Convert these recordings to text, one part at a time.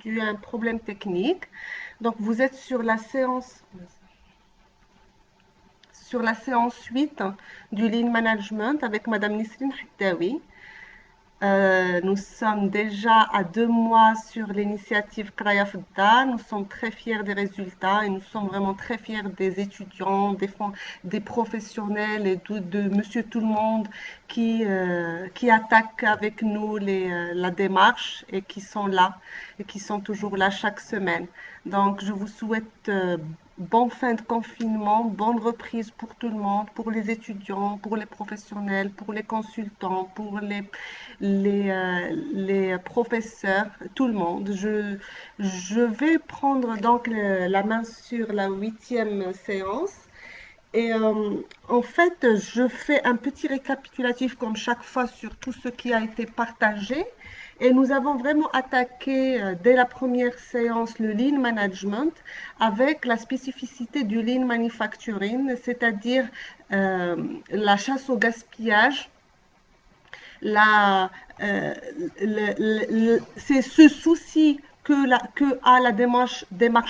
eu un problème technique. Donc, vous êtes sur la séance 8 du Lean Management avec Madame Nisrine Hittawi. Nous sommes déjà à 2 mois sur l'initiative Qraya Fda. Nous sommes très fiers des résultats et nous sommes vraiment très fiers des étudiants, des professionnels et de monsieur tout le monde qui attaquent avec nous la démarche et qui sont là et qui sont toujours là chaque semaine. Donc, je vous souhaite bonne fin de confinement, bonne reprise pour tout le monde, pour les étudiants, pour les professionnels, pour les consultants, pour les professeurs, tout le monde. Je vais prendre donc la main sur la 8e séance. Et en fait, je fais un petit récapitulatif comme chaque fois sur tout ce qui a été partagé. Et nous avons vraiment attaqué dès la première séance le Lean Management avec la spécificité du Lean Manufacturing, c'est-à-dire la chasse au gaspillage, la, c'est ce souci que a la démarche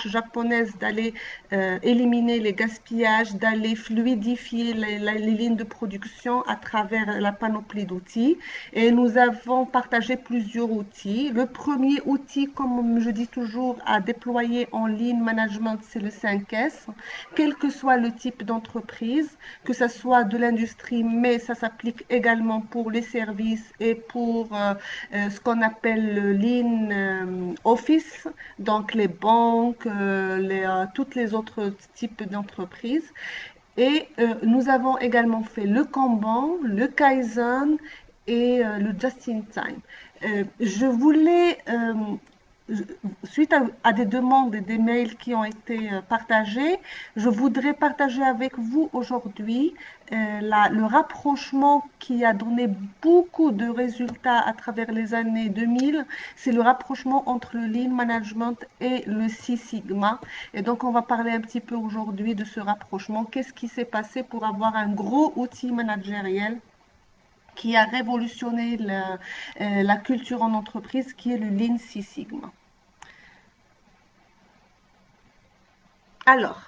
japonaise d'aller éliminer les gaspillages, d'aller fluidifier les lignes de production à travers la panoplie d'outils. Et nous avons partagé plusieurs outils. Le premier outil, comme je dis toujours, à déployer en Lean Management, c'est le 5S, quel que soit le type d'entreprise, que ce soit de l'industrie, mais ça s'applique également pour les services et pour ce qu'on appelle le Lean Office, donc les banques, toutes les autres types d'entreprises. Et nous avons également fait le Kanban, le Kaizen et le Just in Time. Je voulais suite à des demandes et des mails qui ont été partagés, je voudrais partager avec vous aujourd'hui le rapprochement qui a donné beaucoup de résultats à travers les années 2000. C'est le rapprochement entre le Lean Management et le Six Sigma. Et donc, on va parler un petit peu aujourd'hui de ce rapprochement. Qu'est-ce qui s'est passé pour avoir un gros outil managériel qui a révolutionné la culture en entreprise, qui est le Lean Six Sigma. Alors,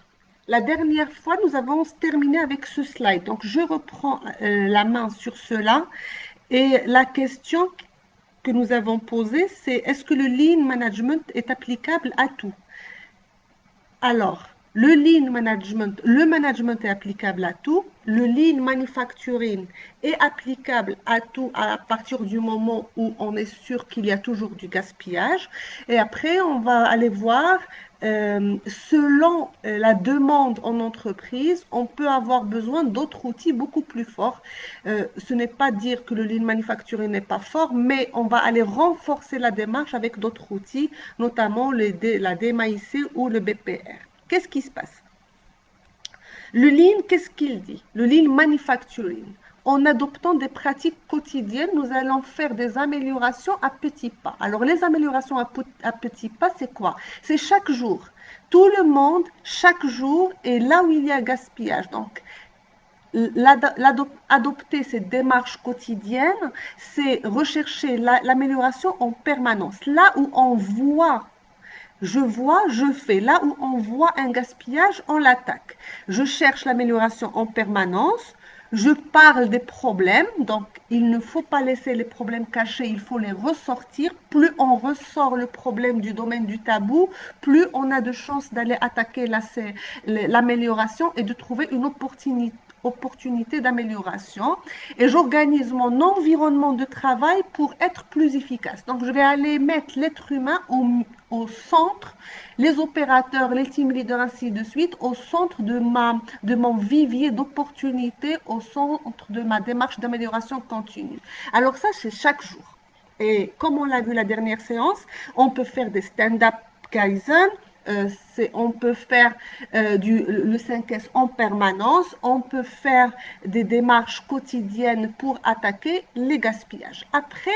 la dernière fois, nous avons terminé avec ce slide. Donc, je reprends la main sur cela. Et la question que nous avons posée, c'est est-ce que le Lean Management est applicable à tout? Alors, le Lean Management, le management est applicable à tout. Le Lean Manufacturing est applicable à tout à partir du moment où on est sûr qu'il y a toujours du gaspillage. Et après, on va aller voir, selon la demande en entreprise, on peut avoir besoin d'autres outils beaucoup plus forts. Ce n'est pas dire que le Lean Manufacturing n'est pas fort, mais on va aller renforcer la démarche avec d'autres outils, notamment la DMAIC ou le BPR. Qu'est-ce qui se passe? Le Lean, qu'est-ce qu'il dit? Le Lean Manufacturing. En adoptant des pratiques quotidiennes, nous allons faire des améliorations à petits pas. Alors, les améliorations à petits pas, c'est quoi? C'est chaque jour. Tout le monde, chaque jour, est là où il y a gaspillage. Donc, adopter cette démarche quotidienne, c'est rechercher l'amélioration en permanence. Là où on voit je fais. Là où on voit un gaspillage, on l'attaque. Je cherche l'amélioration en permanence. Je parle des problèmes, donc il ne faut pas laisser les problèmes cachés, il faut les ressortir. Plus on ressort le problème du domaine du tabou, plus on a de chances d'aller attaquer l'amélioration et de trouver une opportunité d'amélioration. Et j'organise mon environnement de travail pour être plus efficace. Donc, je vais aller mettre l'être humain au centre, les opérateurs, les team leaders, ainsi de suite, au centre de mon vivier d'opportunités, au centre de ma démarche d'amélioration continue. Alors ça, c'est chaque jour. Et comme on l'a vu la dernière séance, on peut faire des stand-up Kaizen, on peut faire le 5S en permanence, on peut faire des démarches quotidiennes pour attaquer les gaspillages. Après,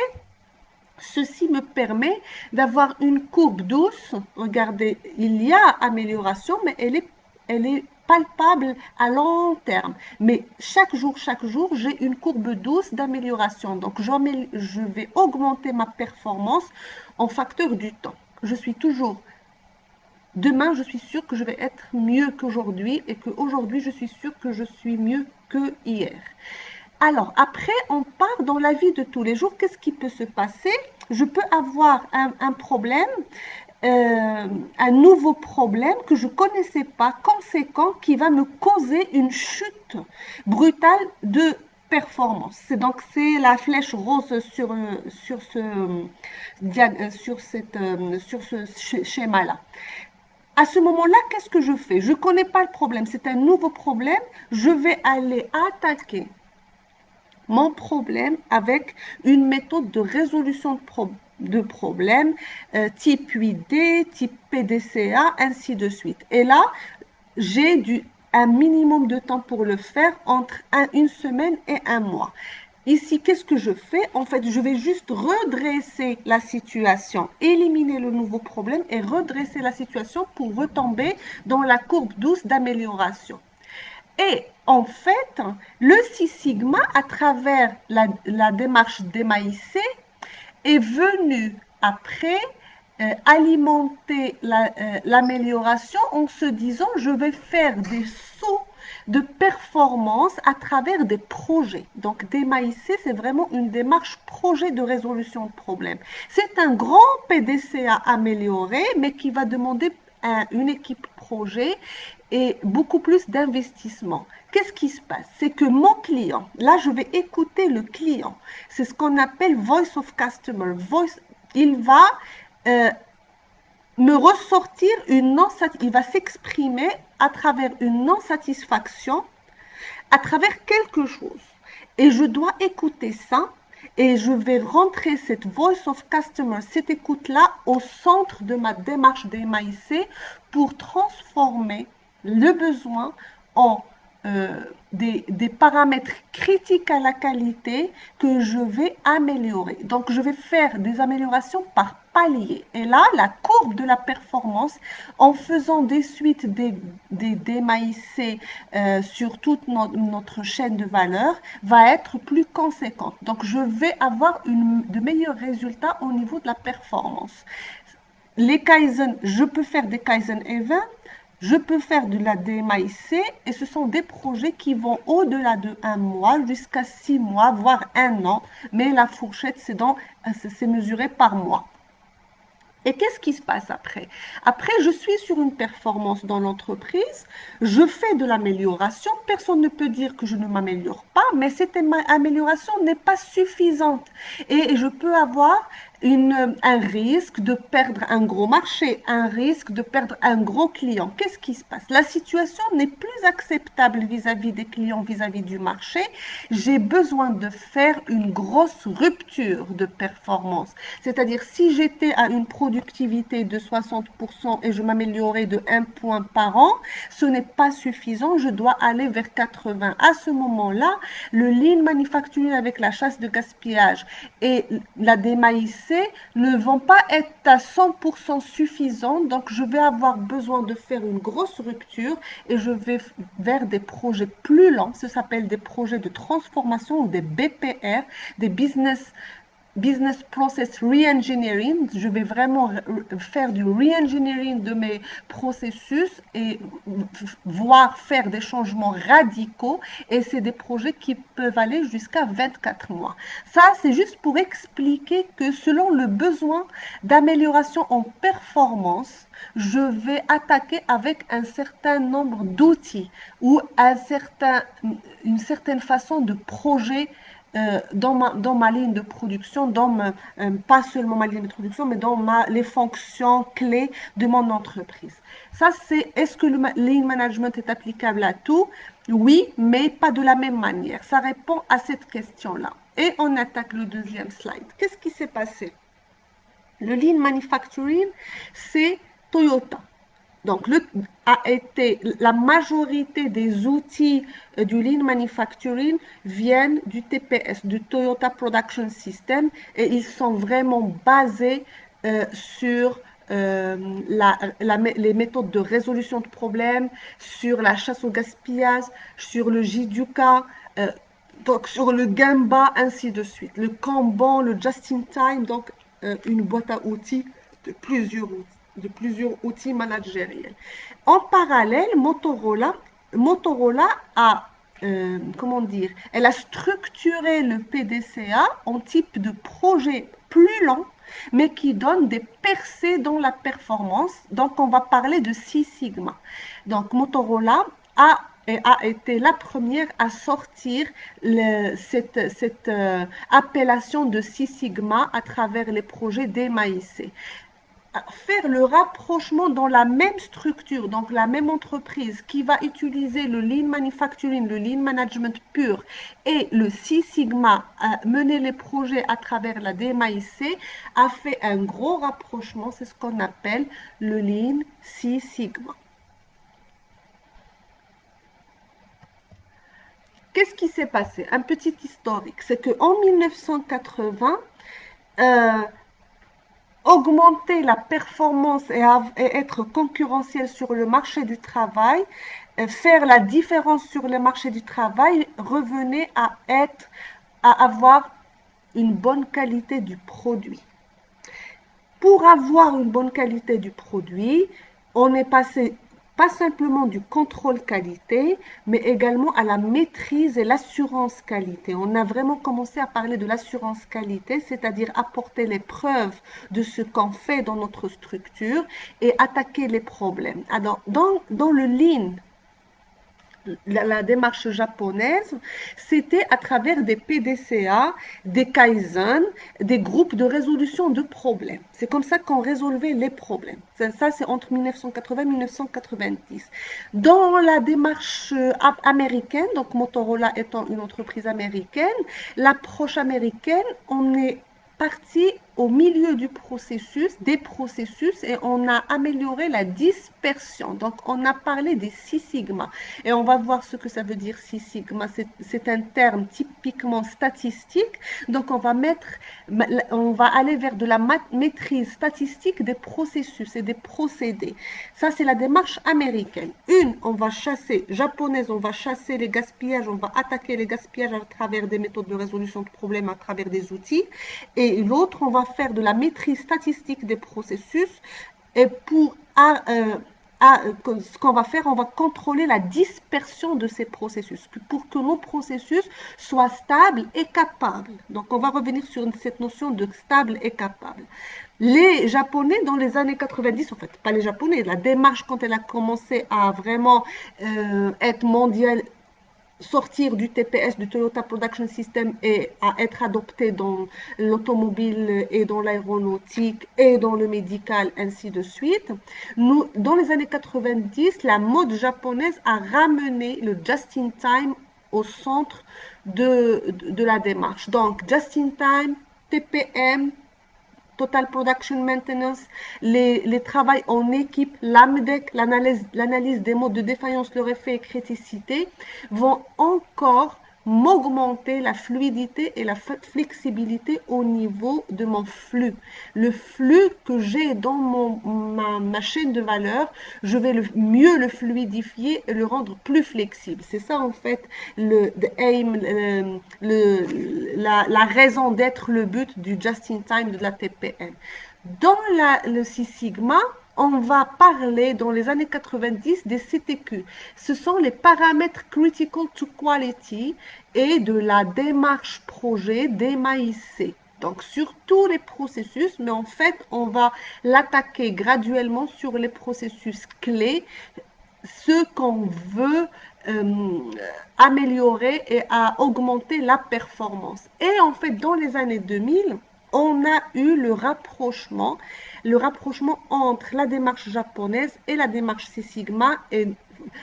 ceci me permet d'avoir une courbe douce. Regardez, il y a amélioration, mais elle est palpable à long terme. Mais chaque jour, j'ai une courbe douce d'amélioration. Donc, je vais augmenter ma performance en facteur du temps. je suis toujours, demain, je suis sûre que je vais être mieux qu'aujourd'hui et qu'aujourd'hui, je suis sûre que je suis mieux que hier. Alors, après, on part dans la vie de tous les jours. Qu'est-ce qui peut se passer? Je peux avoir un problème, un nouveau problème que je ne connaissais pas, conséquent, qui va me causer une chute brutale de performance. C'est donc c'est la flèche rose sur ce schéma-là. À ce moment-là, qu'est-ce que je fais? Je ne connais pas le problème, c'est un nouveau problème. Je vais aller attaquer mon problème avec une méthode de résolution de problèmes type 8D, type PDCA, ainsi de suite. Et là, j'ai un minimum de temps pour le faire entre une semaine et un mois. Ici, qu'est-ce que je fais? En fait, je vais juste redresser la situation, éliminer le nouveau problème et redresser la situation pour retomber dans la courbe douce d'amélioration. Et en fait, le Six Sigma, à travers la démarche d'Emaïcé, est venu après alimenter l'amélioration en se disant je vais faire des sauts de performance à travers des projets. Donc DMAIC, c'est vraiment une démarche projet de résolution de problèmes. C'est un grand PDC à améliorer, mais qui va demander une équipe projet et beaucoup plus d'investissement. Qu'est-ce qui se passe? C'est que mon client, là je vais écouter le client, c'est ce qu'on appelle voice of customer. Il va me ressortir il va s'exprimer à travers une non-satisfaction, à travers quelque chose. Et je dois écouter ça et je vais rentrer cette voice of customer, cette écoute-là, au centre de ma démarche d'MAIC pour transformer le besoin en des paramètres critiques à la qualité que je vais améliorer. Donc, je vais faire des améliorations par palier. Et là, la courbe de la performance, en faisant des suites des MAIC sur toute notre chaîne de valeur, va être plus conséquente. Donc, je vais avoir de meilleurs résultats au niveau de la performance. Les Kaizen, je peux faire des Kaizen Events, je peux faire de la DMAIC et ce sont des projets qui vont au-delà de un mois jusqu'à 6 mois, voire un an. Mais la fourchette, c'est mesuré par mois. Et qu'est-ce qui se passe après? Après, je suis sur une performance dans l'entreprise, je fais de l'amélioration, personne ne peut dire que je ne m'améliore pas, mais cette amélioration n'est pas suffisante. Et je peux avoir un risque de perdre un gros marché, un risque de perdre un gros client. Qu'est-ce qui se passe? La situation n'est plus acceptable vis-à-vis des clients, vis-à-vis du marché. J'ai besoin de faire une grosse rupture de performance. C'est-à-dire, si j'étais à une productivité de 60% et je m'améliorais de 1 point par an, ce n'est pas suffisant, je dois aller vers 80. À ce moment-là, le lean manufacturing avec la chasse de gaspillage et la DMAIC ne vont pas être à 100% suffisants, donc je vais avoir besoin de faire une grosse rupture et je vais vers des projets plus lents, ça s'appelle des projets de transformation ou des BPR, des Business Process Reengineering. Je vais vraiment faire du reengineering de mes processus et voir faire des changements radicaux. Et c'est des projets qui peuvent aller jusqu'à 24 mois. Ça, c'est juste pour expliquer que selon le besoin d'amélioration en performance, je vais attaquer avec un certain nombre d'outils ou une certaine façon de projet dans ma ligne de production, pas seulement ma ligne de production, mais dans les fonctions clés de mon entreprise. Ça, est-ce que le lean management est applicable à tout? Oui, mais pas de la même manière. Ça répond à cette question-là. Et on attaque le deuxième slide. Qu'est-ce qui s'est passé? Le lean manufacturing, c'est Toyota. Donc, la majorité des outils du lean manufacturing viennent du TPS, du Toyota Production System, et ils sont vraiment basés sur les méthodes de résolution de problèmes, sur la chasse au gaspillage, sur le JIDUKA, donc sur le Gemba, ainsi de suite. Le Kanban, le Just-in-Time, donc une boîte à outils de plusieurs outils managériels. En parallèle, Motorola a, comment dire, elle a structuré le PDCA en type de projet plus lent, mais qui donne des percées dans la performance. Donc, on va parler de Six Sigma. Donc, Motorola a été la première à sortir cette appellation de Six Sigma à travers les projets d'EMAIC. Faire le rapprochement dans la même structure, donc la même entreprise qui va utiliser le Lean Manufacturing, le Lean Management pur et le Six Sigma, mener les projets à travers la DMAIC, a fait un gros rapprochement, c'est ce qu'on appelle le Lean Six Sigma. Qu'est-ce qui s'est passé? Un petit historique, c'est qu'en 1980, augmenter la performance et être concurrentiel sur le marché du travail, faire la différence sur le marché du travail revenait à avoir une bonne qualité du produit. Pour avoir une bonne qualité du produit, on est passé pas simplement du contrôle qualité, mais également à la maîtrise et l'assurance qualité. On a vraiment commencé à parler de l'assurance qualité, c'est-à-dire apporter les preuves de ce qu'on fait dans notre structure et attaquer les problèmes. Alors, dans le Lean, la démarche japonaise, c'était à travers des PDCA, des Kaizen, des groupes de résolution de problèmes. C'est comme ça qu'on résolvait les problèmes. Ça c'est entre 1980 et 1990. Dans la démarche américaine, donc Motorola étant une entreprise américaine, l'approche américaine, on est parti au milieu du processus, des processus, et on a amélioré la dispersion. Donc, on a parlé des Six Sigma. Et on va voir ce que ça veut dire Six Sigma. C'est un terme typiquement statistique. Donc, on va aller vers de la maîtrise statistique des processus et des procédés. Ça, c'est la démarche américaine. Japonaise, on va chasser les gaspillages, on va attaquer les gaspillages à travers des méthodes de résolution de problèmes, à travers des outils. Et l'autre, on va faire de la maîtrise statistique des processus. Et ce qu'on va faire, on va contrôler la dispersion de ces processus pour que nos processus soient stables et capables. Donc, on va revenir sur cette notion de stable et capable. Les Japonais, dans les années 90, en fait, pas les Japonais, la démarche, quand elle a commencé à vraiment être mondiale, sortir du TPS, du Toyota Production System, et à être adopté dans l'automobile et dans l'aéronautique et dans le médical, ainsi de suite. Dans les années 90, la mode japonaise a ramené le just-in-time au centre de la démarche. Donc, just-in-time, TPM, Total Production Maintenance, les travails en équipe, l'AMDEC, l'analyse des modes de défaillance, leur effet et criticité, vont encore m'augmenter la fluidité et la flexibilité au niveau de mon flux. Le flux que j'ai dans ma chaîne de valeur, je vais mieux le fluidifier et le rendre plus flexible. C'est ça en fait la raison d'être, le but du just-in-time de la TPM. Dans le Six Sigma, on va parler dans les années 90 des CTQ. Ce sont les paramètres critical to quality et de la démarche projet d'EMAIC. Donc sur tous les processus, mais en fait, on va l'attaquer graduellement sur les processus clés, ce qu'on veut améliorer et à augmenter la performance. Et en fait, dans les années 2000, on a eu le rapprochement entre la démarche japonaise et la démarche Six Sigma. Et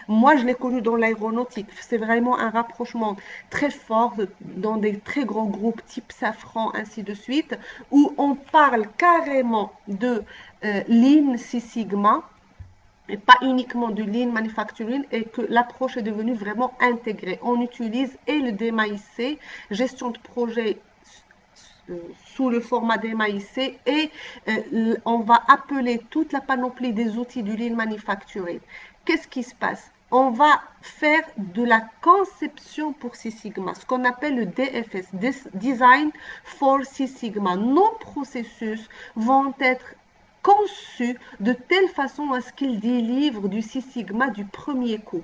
moi, je l'ai connu dans l'aéronautique. C'est vraiment un rapprochement très fort dans des très grands groupes type Safran, ainsi de suite, où on parle carrément de Lean Six Sigma, et pas uniquement du Lean Manufacturing, et que l'approche est devenue vraiment intégrée. On utilise et le DMAIC, gestion de projet sous le format DMAIC, et on va appeler toute la panoplie des outils du Lean Manufacturing. Qu'est-ce qui se passe? On va faire de la conception pour Six Sigma, ce qu'on appelle le DFS, Design for Six Sigma. Nos processus vont être conçu de telle façon à ce qu'il délivre du 6 sigma du premier coup.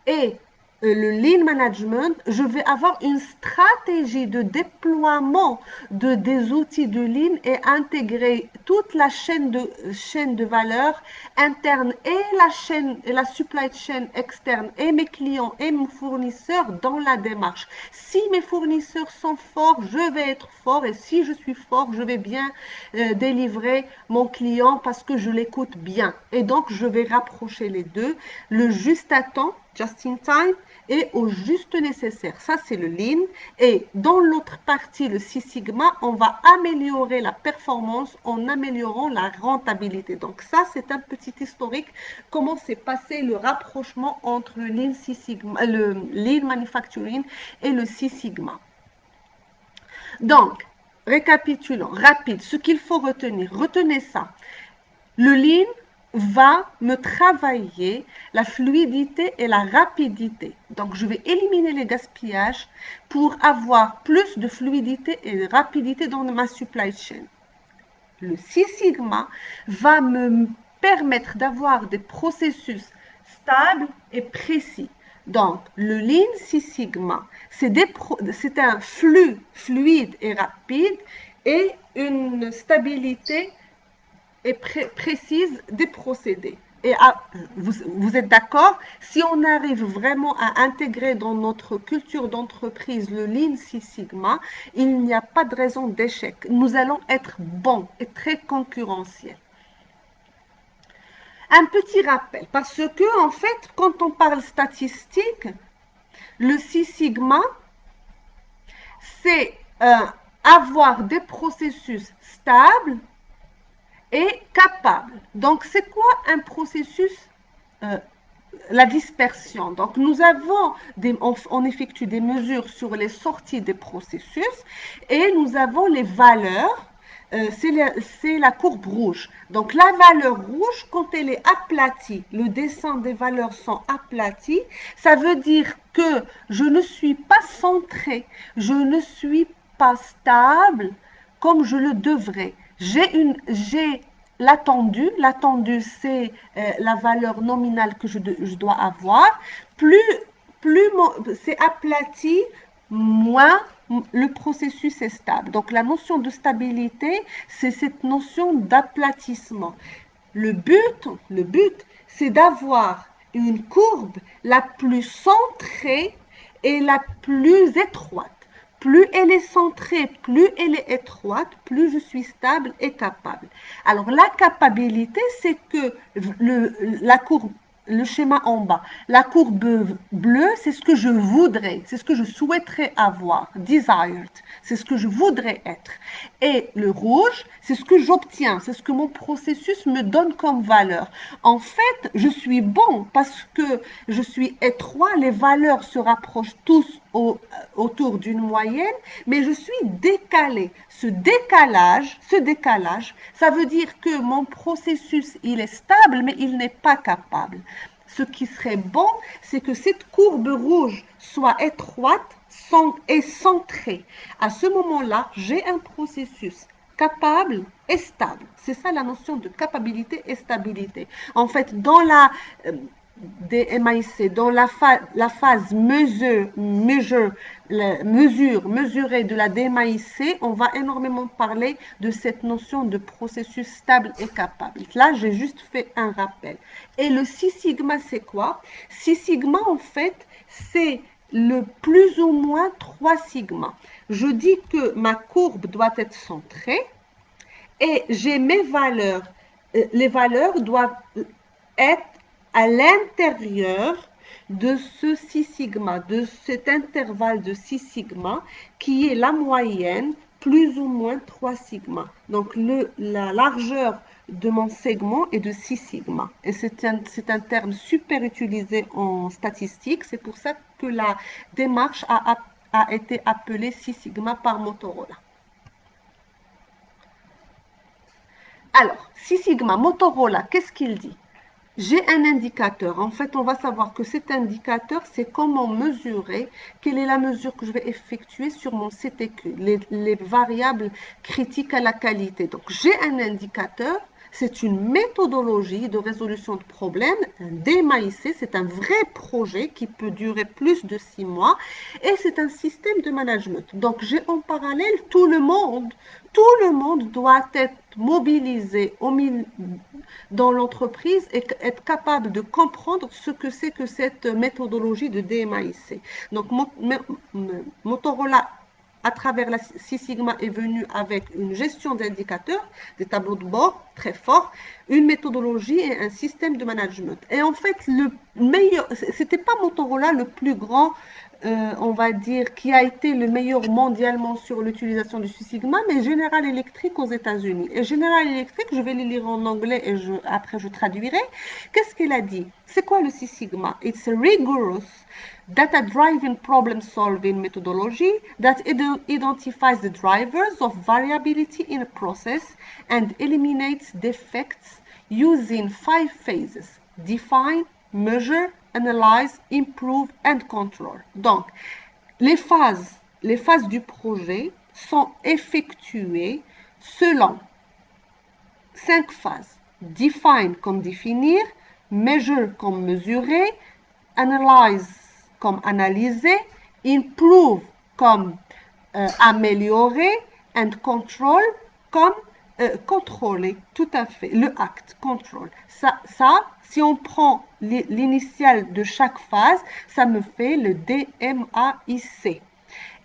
Et le lean management, je vais avoir une stratégie de déploiement des outils de lean et intégrer toute la chaîne de valeur interne et la supply chain externe et mes clients et mes fournisseurs dans la démarche. Si mes fournisseurs sont forts, je vais être fort, et si je suis fort, je vais bien délivrer mon client parce que je l'écoute bien. Et donc, je vais rapprocher les deux, le juste à temps, just in time, et au juste nécessaire. Ça, c'est le lean. Et dans l'autre partie, le 6 sigma, on va améliorer la performance en améliorant la rentabilité. Donc ça, c'est un petit historique, comment s'est passé le rapprochement entre le lean, 6 sigma, le lean manufacturing et le 6 sigma. Donc, récapitulons, rapide, ce qu'il faut retenir. Retenez ça. Le lean va me travailler la fluidité et la rapidité. Donc, je vais éliminer les gaspillages pour avoir plus de fluidité et de rapidité dans ma supply chain. Le 6 sigma va me permettre d'avoir des processus stables et précis. Donc, le Lean 6 sigma, c'est un flux fluide et rapide et une stabilité et précise des procédés. Et vous êtes d'accord? Si on arrive vraiment à intégrer dans notre culture d'entreprise le Lean Six Sigma, il n'y a pas de raison d'échec. Nous allons être bons et très concurrentiels. Un petit rappel, parce que en fait, quand on parle statistique, le Six Sigma, c'est avoir des processus stables et capable. Donc, c'est quoi un processus la dispersion. Donc, on effectue des mesures sur les sorties des processus et nous avons les valeurs. C'est la courbe rouge. Donc, la valeur rouge, quand elle est aplatie, le dessin des valeurs sont aplatis, ça veut dire que je ne suis pas centré, je ne suis pas stable comme je le devrais. J'ai l'attendu, c'est la valeur nominale que je dois avoir. Plus c'est aplati, moins le processus est stable. Donc la notion de stabilité, c'est cette notion d'aplatissement. Le but, c'est d'avoir une courbe la plus centrée et la plus étroite. Plus elle est centrée, plus elle est étroite, plus je suis stable et capable. Alors la capacité, c'est que la courbe, le schéma en bas, la courbe bleue, c'est ce que je voudrais, c'est ce que je souhaiterais avoir, desired, c'est ce que je voudrais être. Et le rouge, c'est ce que j'obtiens, c'est ce que mon processus me donne comme valeur. En fait, je suis bon parce que je suis étroit, les valeurs se rapprochent tous autour d'une moyenne, mais je suis décalé. Ce décalage, ça veut dire que mon processus, il est stable, mais il n'est pas capable. Ce qui serait bon, c'est que cette courbe rouge soit étroite et centrée. À ce moment-là, j'ai un processus capable et stable. C'est ça la notion de capacité et stabilité. En fait, dans la des MIC, dans la phase mesurée de la DMAIC, on va énormément parler de cette notion de processus stable et capable. Là, j'ai juste fait un rappel. Et le 6 sigma, c'est quoi? 6 sigma, en fait, c'est le plus ou moins 3 sigma. Je dis que ma courbe doit être centrée et j'ai mes valeurs. Les valeurs doivent être à l'intérieur de ce 6 sigma, de cet intervalle de 6 sigma qui est la moyenne plus ou moins 3 sigma. Donc la largeur de mon segment est de 6 sigma. Et c'est un terme super utilisé en statistique. C'est pour ça que la démarche a été appelée 6 sigma par Motorola. Alors, 6 sigma, Motorola, qu'est-ce qu'il dit? J'ai un indicateur. En fait, on va savoir que cet indicateur, c'est comment mesurer, quelle est la mesure que je vais effectuer sur mon CTQ, les variables critiques à la qualité. Donc, j'ai un indicateur, c'est une méthodologie de résolution de problèmes, un DMAIC, c'est un vrai projet qui peut durer plus de 6 mois et c'est un système de management. Donc j'ai en parallèle tout le monde doit être mobilisé dans l'entreprise et être capable de comprendre ce que c'est que cette méthodologie de DMAIC. Donc Motorola à travers la Six Sigma est venu avec une gestion d'indicateurs, des tableaux de bord très forts, une méthodologie et un système de management. Et en fait, le meilleur, c'était pas Motorola le plus grand, on va dire, qui a été le meilleur mondialement sur l'utilisation du Six Sigma, mais General Electric aux États-Unis. Et General Electric, je vais les lire en anglais et après je traduirai. Qu'est-ce qu'il a dit? C'est quoi le Six Sigma? It's a rigorous data-driven problem-solving methodology that identifies the drivers of variability in a process and eliminates defects using 5 phases: define, measure, analyze, improve and control. Donc, les phases du projet sont effectuées selon 5 phases. Define comme définir, measure comme mesurer, analyze comme analyser, improve comme améliorer, and control comme contrôler. Tout à fait, le acte, control. Ça, si on prend l'initiale de chaque phase, ça me fait le DMAIC.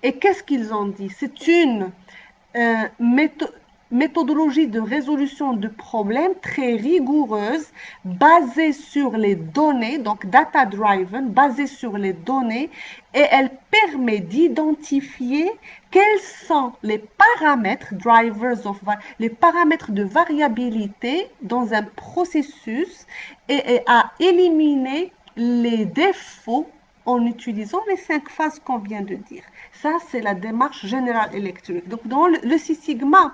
Et qu'est-ce qu'ils ont dit? C'est une méthodologie de résolution de problèmes très rigoureuse, basée sur les données, donc data-driven, basée sur les données, et elle permet d'identifier quels sont les paramètres, les paramètres de variabilité dans un processus et à éliminer les défauts en utilisant les 5 phases qu'on vient de dire. Ça, c'est la démarche General Electric. Donc, dans le Six Sigma,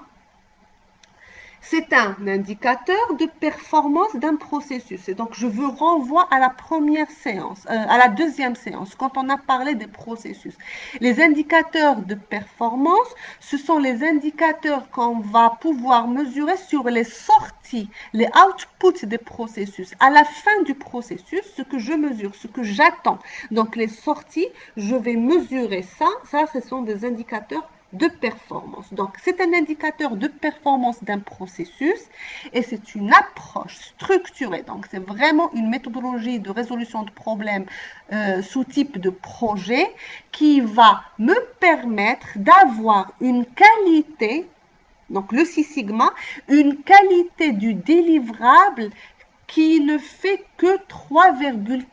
c'est un indicateur de performance d'un processus. Et donc, je vous renvoie à la première séance, à la deuxième séance, quand on a parlé des processus. Les indicateurs de performance, ce sont les indicateurs qu'on va pouvoir mesurer sur les sorties, les outputs des processus. À la fin du processus, ce que je mesure, ce que j'attends. Donc, les sorties, je vais mesurer ça. Ça, ce sont des indicateurs de performance. Donc, c'est un indicateur de performance d'un processus et c'est une approche structurée. Donc, c'est vraiment une méthodologie de résolution de problèmes sous type de projet qui va me permettre d'avoir une qualité, donc le Six Sigma, une qualité du délivrable qui ne fait que 3,4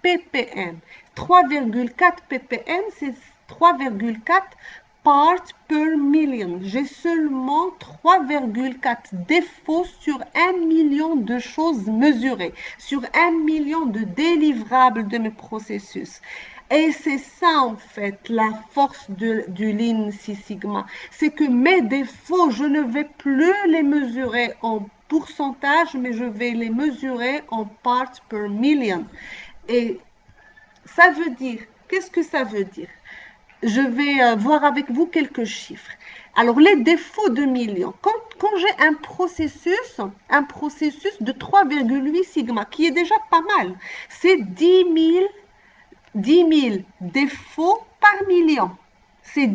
ppm. 3,4 ppm, c'est 3,4 parts per million. J'ai seulement 3,4 défauts sur 1 million de choses mesurées, sur 1 million de délivrables de mes processus. Et c'est ça, en fait, la force du Lean Six Sigma. C'est que mes défauts, je ne vais plus les mesurer en pourcentage, mais je vais les mesurer en parts per million. Et ça veut dire, qu'est-ce que ça veut dire? Je vais voir avec vous quelques chiffres. Alors, les défauts de millions. Quand j'ai un processus de 3,8 sigma, qui est déjà pas mal, c'est 10 000 défauts par million. C'est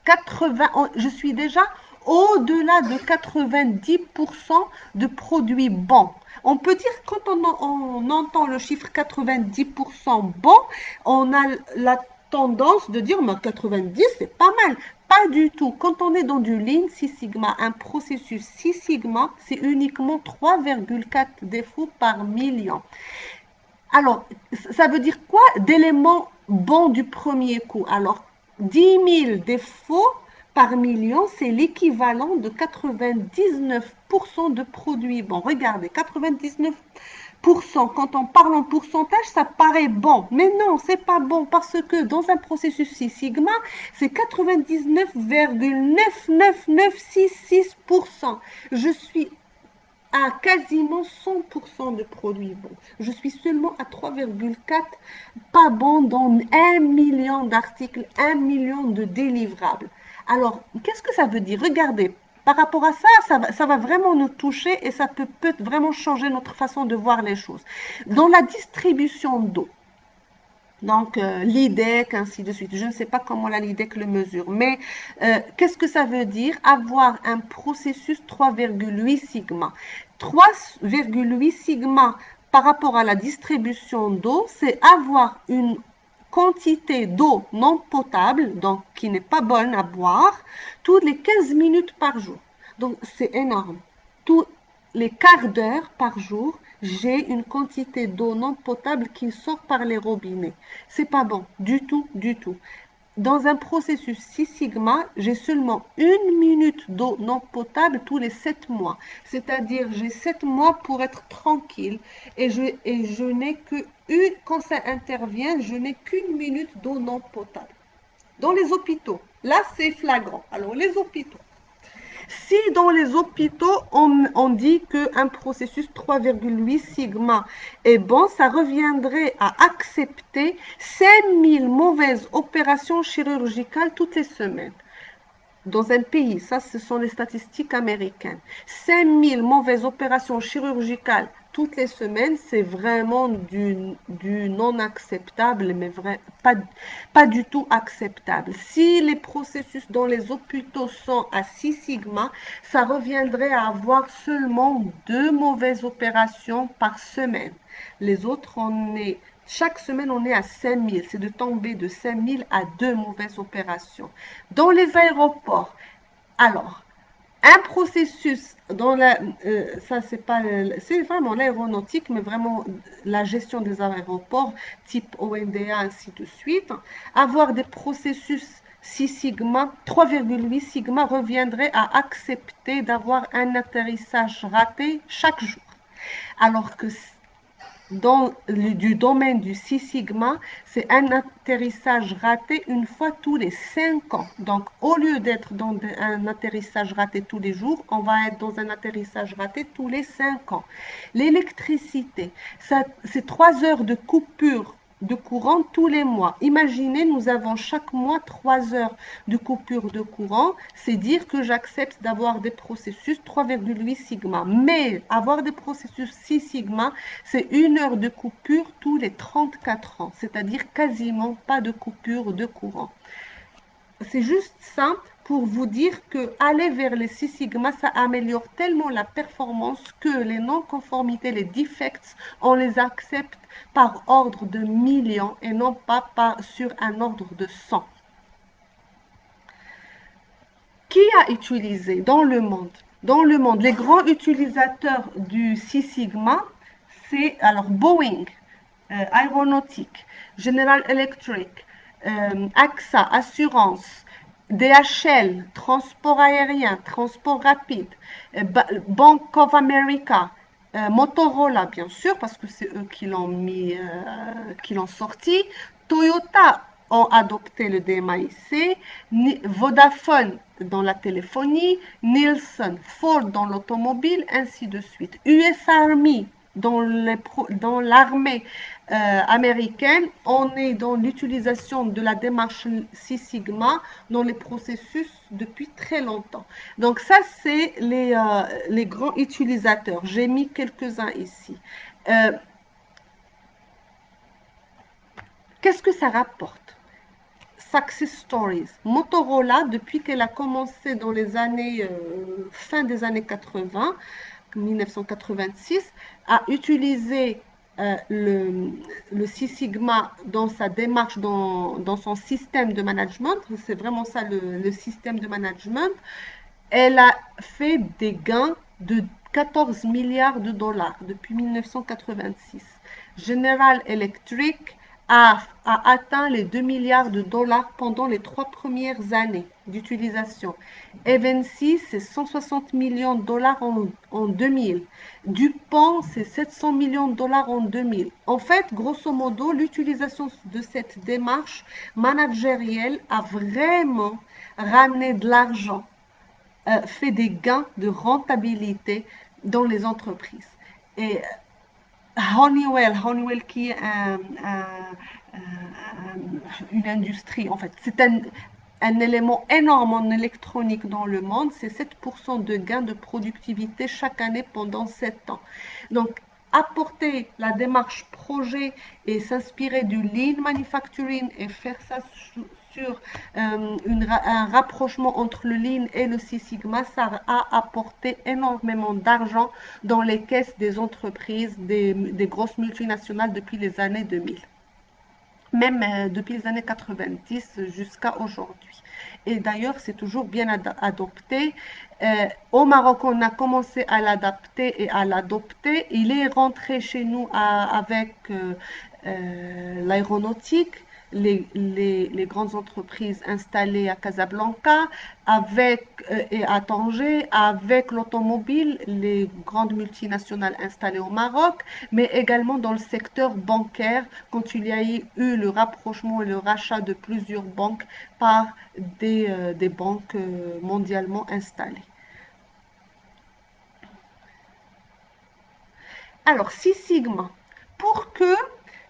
80, je suis déjà au-delà de 90% de produits bons. On peut dire quand on entend le chiffre 90% bon, on a la tendance de dire mais 90 c'est pas mal. Pas du tout. Quand on est dans du Lean Six Sigma, un processus Six Sigma, c'est uniquement 3,4 défauts par million. Alors, ça veut dire quoi d'éléments bons du premier coup? Alors, 10 000 défauts par million, c'est l'équivalent de 99% de produits bons. Regardez, 99%, quand on parle en pourcentage, ça paraît bon. Mais non, c'est pas bon parce que dans un processus Six Sigma, c'est 99,99966%. Je suis à quasiment 100% de produits bons. Je suis seulement à 3,4 pas bons dans 1 million d'articles, 1 million de délivrables. Alors, qu'est-ce que ça veut dire? Regardez, Par rapport à ça, ça va vraiment nous toucher et ça peut vraiment changer notre façon de voir les choses. Dans la distribution d'eau, donc l'IDEC, ainsi de suite. Je ne sais pas comment la LIDEC le mesure, mais qu'est-ce que ça veut dire avoir un processus 3,8 sigma? 3,8 sigma par rapport à la distribution d'eau, c'est avoir une quantité d'eau non potable, donc qui n'est pas bonne à boire, toutes les 15 minutes par jour. Donc c'est énorme. Tous les quarts d'heure par jour, j'ai une quantité d'eau non potable qui sort par les robinets. C'est pas bon, du tout, du tout. Dans un processus 6 sigma, j'ai seulement 1 minute d'eau non potable tous les 7 mois. C'est-à-dire, j'ai 7 mois pour être tranquille et je n'ai quand ça intervient, je n'ai qu'1 minute d'eau non potable. Dans les hôpitaux, là c'est flagrant. Alors, les hôpitaux. Si dans les hôpitaux, on dit qu'un processus 3,8 sigma est bon, ça reviendrait à accepter 5000 mauvaises opérations chirurgicales toutes les semaines. Dans un pays, ça ce sont les statistiques américaines, 5000 mauvaises opérations chirurgicales toutes les semaines, c'est vraiment du non acceptable, mais pas du tout acceptable. Si les processus dans les hôpitaux sont à 6 sigma, ça reviendrait à avoir seulement 2 mauvaises opérations par semaine. Les autres, chaque semaine, on est à 5000. C'est de tomber de 5000 à 2 mauvaises opérations. Dans les aéroports, alors, un processus dans ça c'est pas, c'est vraiment l'aéronautique, mais vraiment la gestion des aéroports, type ONDA, ainsi de suite. Avoir des processus 6 sigma, 3,8 sigma reviendrait à accepter d'avoir un atterrissage raté chaque jour. Alors que dans du domaine du 6 sigma, c'est un atterrissage raté une fois tous les 5 ans. Donc, au lieu d'être dans un atterrissage raté tous les jours, on va être dans un atterrissage raté tous les 5 ans. L'électricité, c'est 3 heures de coupure de courant tous les mois. Imaginez, nous avons chaque mois 3 heures de coupure de courant. C'est dire que j'accepte d'avoir des processus 3,8 sigma. Mais avoir des processus 6 sigma, c'est 1 heure de coupure tous les 34 ans. C'est-à-dire quasiment pas de coupure de courant. C'est juste ça pour vous dire que aller vers les 6 sigma, ça améliore tellement la performance que les non-conformités, les defects, on les accepte par ordre de millions et non pas sur un ordre de 100. Qui a utilisé dans le monde? Dans le monde, les grands utilisateurs du 6 sigma, c'est alors Boeing, Aéronautique, General Electric, AXA, Assurance, DHL, transport aérien, transport rapide, Bank of America, Motorola, bien sûr, parce que c'est eux qui l'ont qui l'ont sorti. Toyota ont adopté le DMAIC, Vodafone dans la téléphonie, Nielsen, Ford dans l'automobile, ainsi de suite. US Army dans l'armée américaine, on est dans l'utilisation de la démarche Six Sigma dans les processus depuis très longtemps. Donc ça, c'est les grands utilisateurs. J'ai mis quelques-uns ici. Qu'est-ce que ça rapporte? Success Stories. Motorola, depuis qu'elle a commencé dans les années, fin des années 80, 1986, a utilisé le Six Sigma dans sa démarche, dans son système de management. C'est vraiment ça le système de management. Elle a fait des gains de 14 milliards de dollars depuis 1986. General Electric a atteint les 2 milliards de dollars pendant les 3 premières années d'utilisation. Evency, c'est 160 millions de dollars en 2000. DuPont, c'est 700 millions de dollars en 2000. En fait, grosso modo, l'utilisation de cette démarche managérielle a vraiment ramené de l'argent, fait des gains de rentabilité dans les entreprises. Et Honeywell qui est une industrie, en fait, un élément énorme en électronique dans le monde, c'est 7% de gain de productivité chaque année pendant 7 ans. Donc, apporter la démarche projet et s'inspirer du lean manufacturing et faire ça sur un rapprochement entre le lean et le Six Sigma, ça a apporté énormément d'argent dans les caisses des entreprises, des grosses multinationales depuis les années 2000, même depuis les années 90 jusqu'à aujourd'hui. Et d'ailleurs, c'est toujours bien adopté. Au Maroc, on a commencé à l'adapter et à l'adopter. Il est rentré chez nous avec l'aéronautique, les grandes entreprises installées à Casablanca, et à Tanger, avec l'automobile, les grandes multinationales installées au Maroc, mais également dans le secteur bancaire, quand il y a eu le rapprochement et le rachat de plusieurs banques par des banques mondialement installées. Alors, Six Sigma, pour que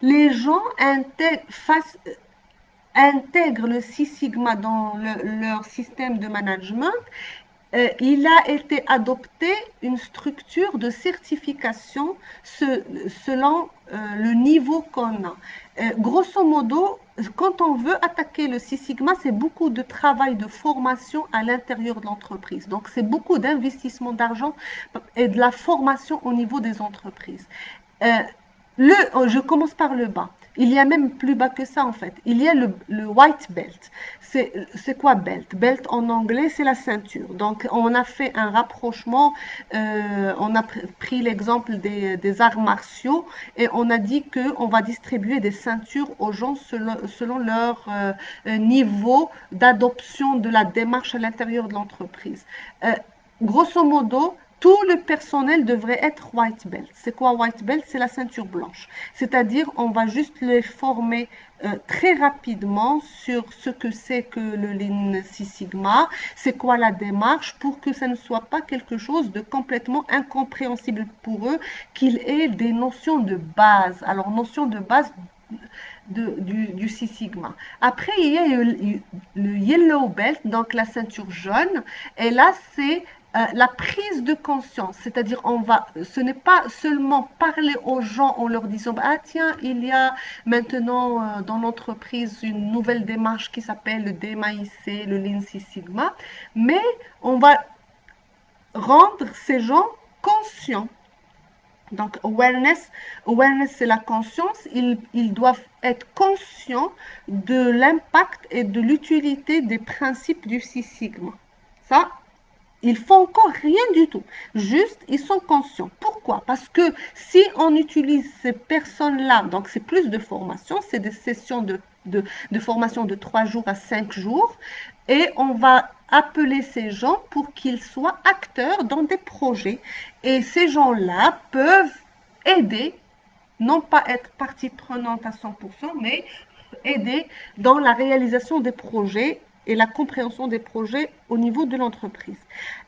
les gens intègrent le Six Sigma dans leur système de management, il a été adopté une structure de certification selon le niveau qu'on a. Grosso modo, quand on veut attaquer le Six Sigma, c'est beaucoup de travail de formation à l'intérieur de l'entreprise. Donc, c'est beaucoup d'investissement d'argent et de la formation au niveau des entreprises. Euh, je commence par le bas. Il y a même plus bas que ça en fait. Il y a le white belt. C'est quoi belt? Belt en anglais, c'est la ceinture. Donc on a fait un rapprochement, on a pris l'exemple des arts martiaux et on a dit qu'on va distribuer des ceintures aux gens selon leur niveau d'adoption de la démarche à l'intérieur de l'entreprise. Euh, Grosso modo, tout le personnel devrait être white belt. C'est quoi white belt? C'est la ceinture blanche. C'est-à-dire, on va juste les former très rapidement sur ce que c'est que le Lean Six Sigma, c'est quoi la démarche pour que ça ne soit pas quelque chose de complètement incompréhensible pour eux, qu'ils aient des notions de base. Alors, notions de base du Six Sigma. Après, il y a le Yellow Belt, donc la ceinture jaune. Et là, c'est la prise de conscience, c'est-à-dire ce n'est pas seulement parler aux gens en leur disant ah tiens il y a maintenant dans l'entreprise une nouvelle démarche qui s'appelle le DMAIC, le Lean Six Sigma, mais on va rendre ces gens conscients. Donc, awareness c'est la conscience. Ils doivent être conscients de l'impact et de l'utilité des principes du Six Sigma. Ça, ils font encore rien du tout. Juste, ils sont conscients. Pourquoi? Parce que si on utilise ces personnes-là, donc c'est plus de formation, c'est des sessions de formation de 3 jours à 5 jours, et on va appeler ces gens pour qu'ils soient acteurs dans des projets. Et ces gens-là peuvent aider, non pas être partie prenante à 100%, mais aider dans la réalisation des projets et la compréhension des projets au niveau de l'entreprise.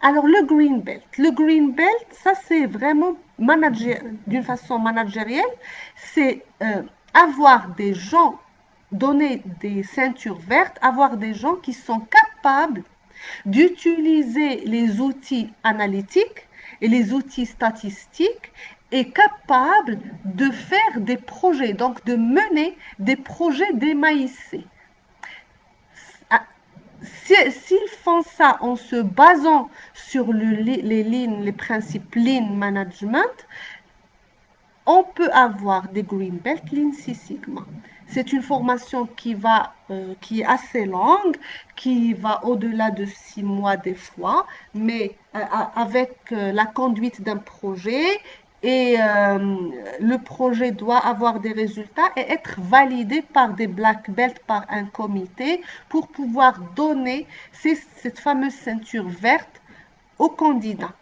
Alors le green belt, ça c'est vraiment d'une façon managérielle, c'est avoir des gens, donner des ceintures vertes, avoir des gens qui sont capables d'utiliser les outils analytiques et les outils statistiques est capable de faire des projets, donc de mener des projets démaïsés. S'ils font ça en se basant sur les principes Lean Management, on peut avoir des Green Belt Lean Six Sigma. C'est une formation qui est assez longue, qui va au-delà de 6 mois des fois, mais avec la conduite d'un projet et le projet doit avoir des résultats et être validé par des black belts, par un comité pour pouvoir donner cette fameuse ceinture verte aux candidats.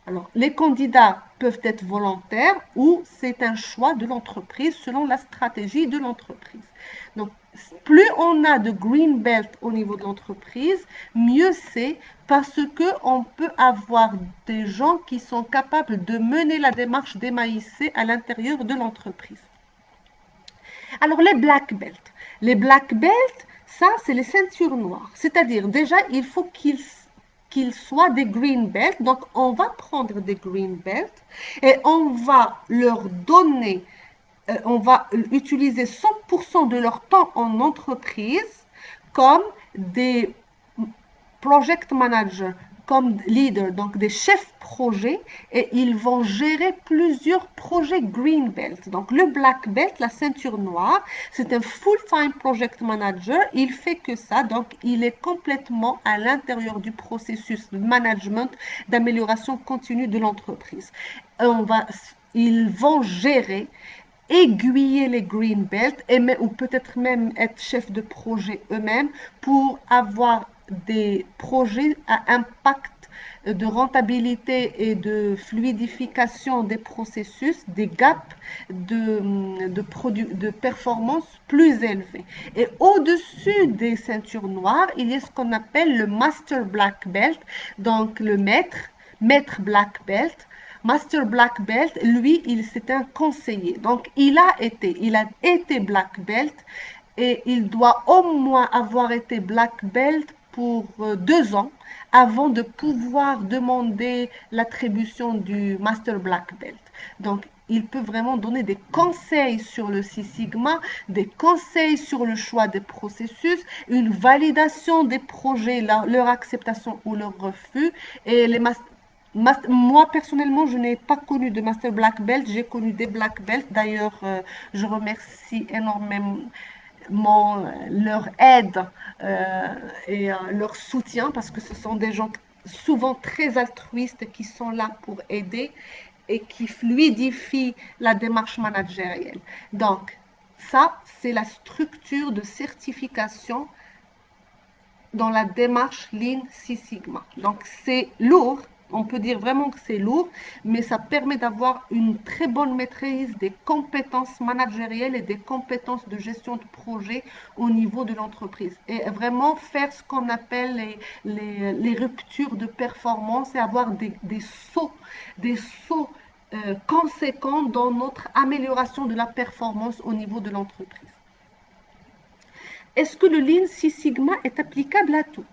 Alors, les candidats peuvent être volontaires ou c'est un choix de l'entreprise selon la stratégie de l'entreprise. Donc, plus on a de green belt au niveau de l'entreprise, mieux c'est parce qu'on peut avoir des gens qui sont capables de mener la démarche d'MAIC à l'intérieur de l'entreprise. Alors, les black belts. Les black belts, Ça, c'est les ceintures noires. C'est-à-dire, déjà, il faut qu'ils soient des green belts. Donc, on va prendre des green belts et on va leur donner, on va utiliser 100% de leur temps en entreprise comme des project managers, comme leaders, donc des chefs projets, et ils vont gérer plusieurs projets green belt. Donc le black belt, la ceinture noire, c'est un full-time project manager, il fait que ça, donc il est complètement à l'intérieur du processus de management, d'amélioration continue de l'entreprise. Ils vont gérer, aiguiller les green belts ou peut-être même être chef de projet eux-mêmes pour avoir des projets à impact de rentabilité et de fluidification des processus, des gaps de performance plus élevés. Et au-dessus des ceintures noires, il y a ce qu'on appelle le Master Black Belt, donc le maître Black Belt. Master Black Belt, lui, c'est un conseiller. Donc, il a été Black Belt et il doit au moins avoir été Black Belt pour 2 ans avant de pouvoir demander l'attribution du Master Black Belt. Donc, il peut vraiment donner des conseils sur le Six Sigma, des conseils sur le choix des processus, une validation des projets, leur acceptation ou leur refus. Et moi, personnellement, je n'ai pas connu de Master Black Belt, j'ai connu des Black Belt. D'ailleurs, je remercie énormément leur aide leur soutien parce que ce sont des gens souvent très altruistes qui sont là pour aider et qui fluidifient la démarche managérielle. Donc, ça, c'est la structure de certification dans la démarche Lean Six Sigma. Donc, c'est lourd, on peut dire vraiment que c'est lourd, mais ça permet d'avoir une très bonne maîtrise des compétences managérielles et des compétences de gestion de projet au niveau de l'entreprise. Et vraiment faire ce qu'on appelle les ruptures de performance et avoir des sauts conséquents dans notre amélioration de la performance au niveau de l'entreprise. Est-ce que le Lean Six Sigma est applicable à tout?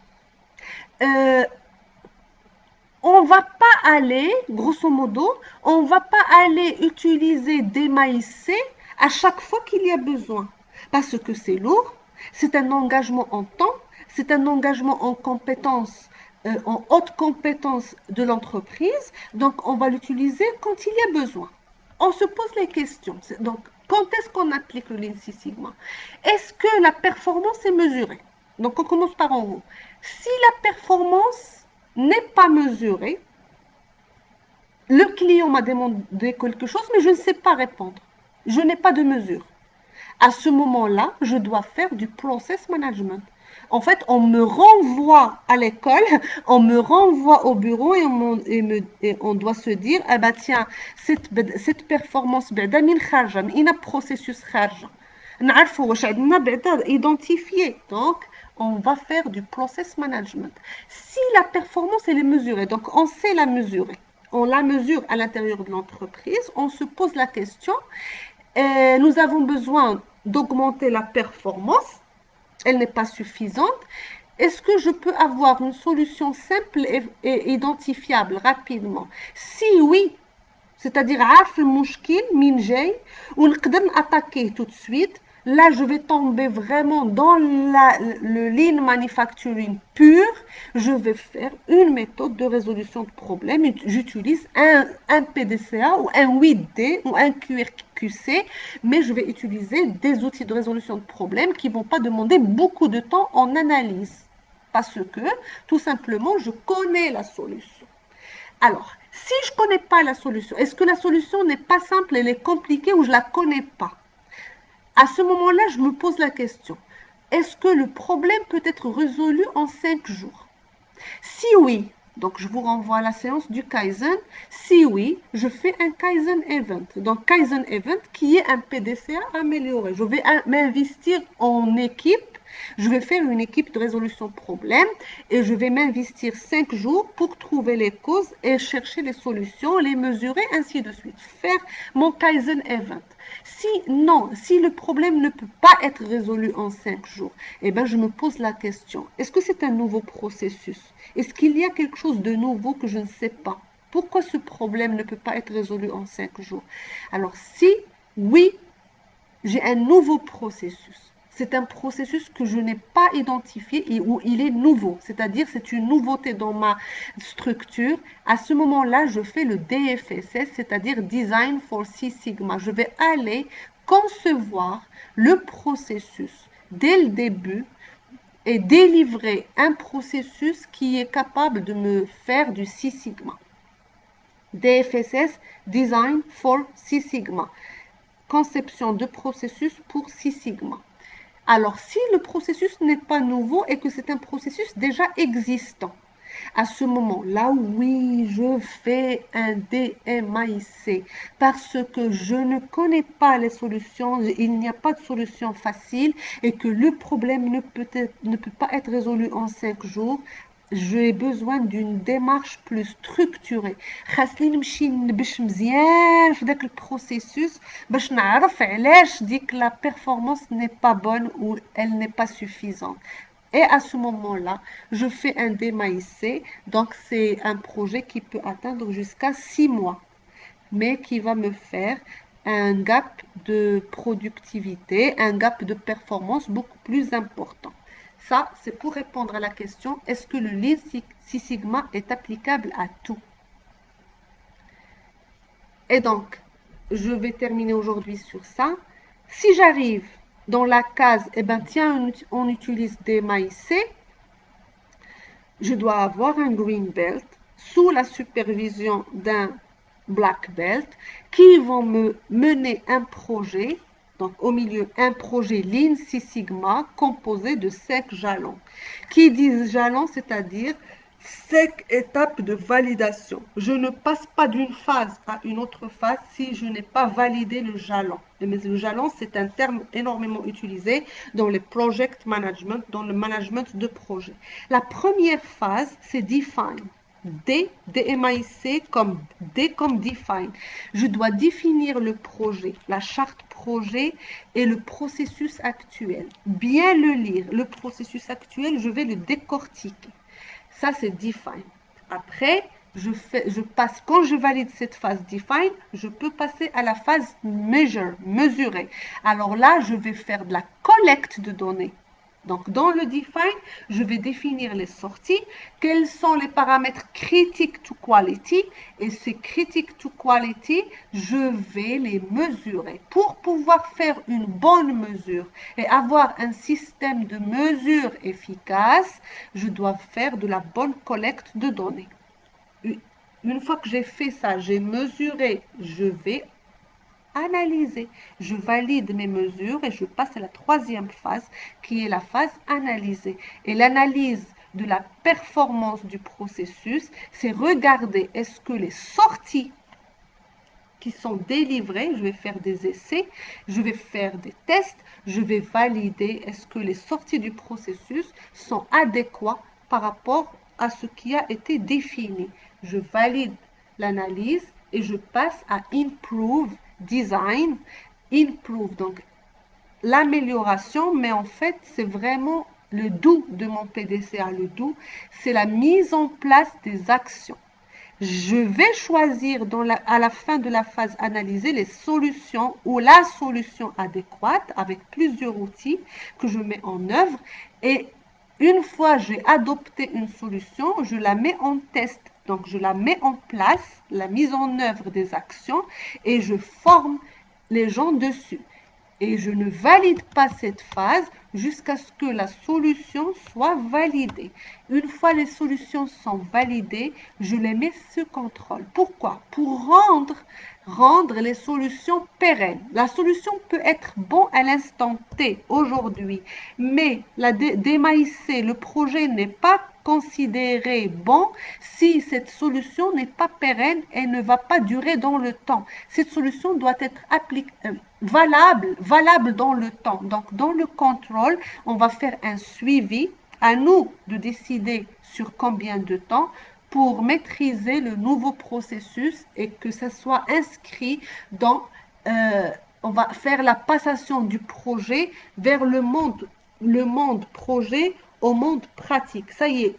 On ne va pas aller, grosso modo, on ne va pas aller utiliser des maïsés à chaque fois qu'il y a besoin. Parce que c'est lourd, c'est un engagement en temps, c'est un engagement en compétences, en haute compétence de l'entreprise. Donc, on va l'utiliser quand il y a besoin. On se pose les questions. Donc, quand est-ce qu'on applique le Lean Six Sigma? Est-ce que la performance est mesurée? Donc, on commence par en haut. Si la performance n'est pas mesurée, le client m'a demandé quelque chose, mais je ne sais pas répondre. Je n'ai pas de mesure. À ce moment-là, je dois faire du process management. En fait, on me renvoie à l'école, on me renvoie au bureau et on doit se dire, ah bah tiens, cette performance, il y a un processus kharja. Identifié. Donc, on va faire du process management. Si la performance elle est mesurée, donc on sait la mesurer, on la mesure à l'intérieur de l'entreprise, on se pose la question, nous avons besoin d'augmenter la performance, elle n'est pas suffisante. Est-ce que je peux avoir une solution simple et identifiable rapidement? Si oui, c'est-à-dire عارف المشكل من جاي ونقدر attaquer tout de suite. Là, je vais tomber vraiment dans le lean manufacturing pur. Je vais faire une méthode de résolution de problème. J'utilise un PDCA ou un 8D ou un QRQC, mais je vais utiliser des outils de résolution de problème qui ne vont pas demander beaucoup de temps en analyse. Parce que, tout simplement, je connais la solution. Alors, si je ne connais pas la solution, est-ce que la solution n'est pas simple, elle est compliquée ou je ne la connais pas? À ce moment-là, je me pose la question, est-ce que le problème peut être résolu en 5 jours? Si oui, donc je vous renvoie à la séance du Kaizen. Si oui, je fais un Kaizen Event. Donc Kaizen Event qui est un PDCA amélioré. Je vais m'investir en équipe Je vais faire une équipe de résolution de problèmes et je vais m'investir 5 jours pour trouver les causes et chercher les solutions, les mesurer, ainsi de suite. Faire mon Kaizen Event. Si non, si le problème ne peut pas être résolu en 5 jours, eh ben je me pose la question, est-ce que c'est un nouveau processus? Est-ce qu'il y a quelque chose de nouveau que je ne sais pas? Pourquoi ce problème ne peut pas être résolu en 5 jours? Alors si oui, j'ai un nouveau processus. C'est un processus que je n'ai pas identifié et où il est nouveau, c'est-à-dire c'est une nouveauté dans ma structure. À ce moment-là, je fais le DFSS, c'est-à-dire Design for Six Sigma. Je vais aller concevoir le processus dès le début et délivrer un processus qui est capable de me faire du Six Sigma. DFSS, Design for Six Sigma. Conception de processus pour Six Sigma. Alors, si le processus n'est pas nouveau et que c'est un processus déjà existant, à ce moment-là, oui, je fais un DMAIC parce que je ne connais pas les solutions, il n'y a pas de solution facile et que le problème ne peut pas être résolu en 5 jours. J'ai besoin d'une démarche plus structurée. خاصني نمشي نبش مزيان في ذاك البروسيسوس باش نعرف علاش ديك لا performance n'est pas bonne ou elle n'est pas suffisante. Et à ce moment-là, je fais un DMAIC. Donc, c'est un projet qui peut atteindre jusqu'à 6 mois, mais qui va me faire un gap de productivité, un gap de performance beaucoup plus important. Ça, c'est pour répondre à la question, est-ce que le Lean Six Sigma est applicable à tout? Et donc, je vais terminer aujourd'hui sur ça. Si j'arrive dans la case, eh ben tiens, on utilise des MAIC, je dois avoir un green belt sous la supervision d'un black belt qui vont me mener un projet, donc au milieu un projet Lean Six Sigma composé de 5 jalons. Qui disent jalons, c'est-à-dire 5 étapes de validation. Je ne passe pas d'une phase à une autre phase si je n'ai pas validé le jalon. Mais le jalon, c'est un terme énormément utilisé dans le project management, dans le management de projet. La première phase, c'est define. D, DMAIC comme D comme define. Je dois définir le projet, la charte projet et le processus actuel. Bien le lire. Le processus actuel, je vais le décortiquer. Ça, c'est define. Après, je passe, quand je valide cette phase define, je peux passer à la phase measure, mesurer. Alors là, je vais faire de la collecte de données. Donc, dans le define, je vais définir les sorties, quels sont les paramètres critiques to quality, et ces critiques to quality, je vais les mesurer. Pour pouvoir faire une bonne mesure et avoir un système de mesure efficace, je dois faire de la bonne collecte de données. Une fois que j'ai fait ça, j'ai mesuré, je vais analyser. Je valide mes mesures et je passe à la troisième phase qui est la phase analysée. Et l'analyse de la performance du processus, c'est regarder est-ce que les sorties qui sont délivrées, je vais faire des essais, je vais faire des tests, je vais valider est-ce que les sorties du processus sont adéquates par rapport à ce qui a été défini. Je valide l'analyse et je passe à improve design. Improve, donc l'amélioration, mais en fait, c'est vraiment le do de mon PDCA. Le do, c'est la mise en place des actions. Je vais choisir à la fin de la phase analysée les solutions ou la solution adéquate avec plusieurs outils que je mets en œuvre. Et une fois j'ai adopté une solution, je la mets en test. Donc, je la mets en place, la mise en œuvre des actions, et je forme les gens dessus. Et je ne valide pas cette phase jusqu'à ce que la solution soit validée. Une fois les solutions sont validées, je les mets sous contrôle. Pourquoi? Pour rendre les solutions pérennes. La solution peut être bonne à l'instant T, aujourd'hui, mais la DMAIC, le projet n'est pas considéré bon si cette solution n'est pas pérenne et ne va pas durer dans le temps. Cette solution doit être valable dans le temps. Donc, dans le contrôle, on va faire un suivi. À nous de décider sur combien de temps pour maîtriser le nouveau processus et que ça soit inscrit dans on va faire la passation du projet vers le monde projet au monde pratique. Ça y est,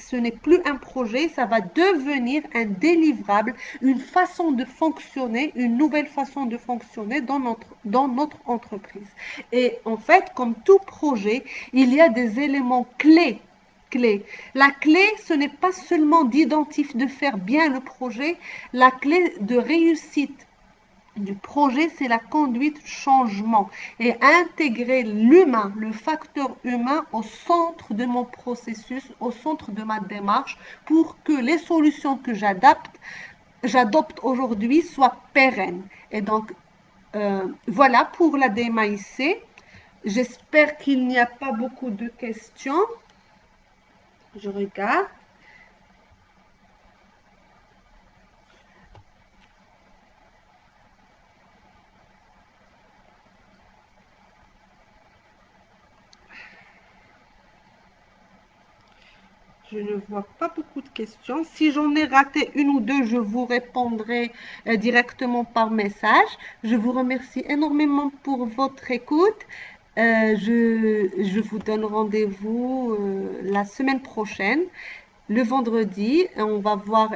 ce n'est plus un projet, ça va devenir un délivrable, une façon de fonctionner, une nouvelle façon de fonctionner dans notre entreprise. Et en fait, comme tout projet, il y a des éléments clés. La clé, ce n'est pas seulement d'identifier, de faire bien le projet, la clé de réussite du projet, c'est la conduite changement et intégrer l'humain, le facteur humain au centre de mon processus, au centre de ma démarche pour que les solutions que j'adopte aujourd'hui soient pérennes. Et donc, voilà pour la DMAIC. J'espère qu'il n'y a pas beaucoup de questions. Je regarde. Je ne vois pas beaucoup de questions. Si j'en ai raté une ou deux, je vous répondrai directement par message. Je vous remercie énormément pour votre écoute. Je vous donne rendez-vous la semaine prochaine, le vendredi. On va voir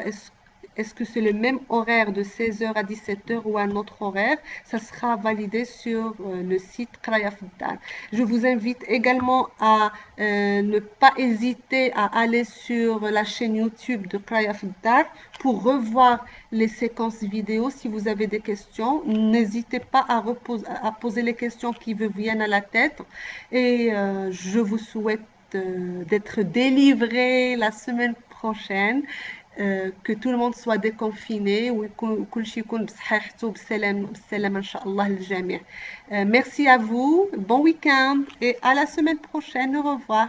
est-ce que c'est le même horaire de 16h à 17h ou un autre horaire. Ça sera validé sur le site Qraya Fiddan. Je vous invite également à ne pas hésiter à aller sur la chaîne YouTube de Qraya Fiddan pour revoir les séquences vidéo. Si vous avez des questions, n'hésitez pas à poser les questions qui vous viennent à la tête. Et je vous souhaite d'être délivré la semaine prochaine. Que tout le monde soit déconfiné وكل شيء يكون بصحته بالسلامة إن شاء الله للجميع. Merci à vous, bon week-end et à la semaine prochaine. Au revoir.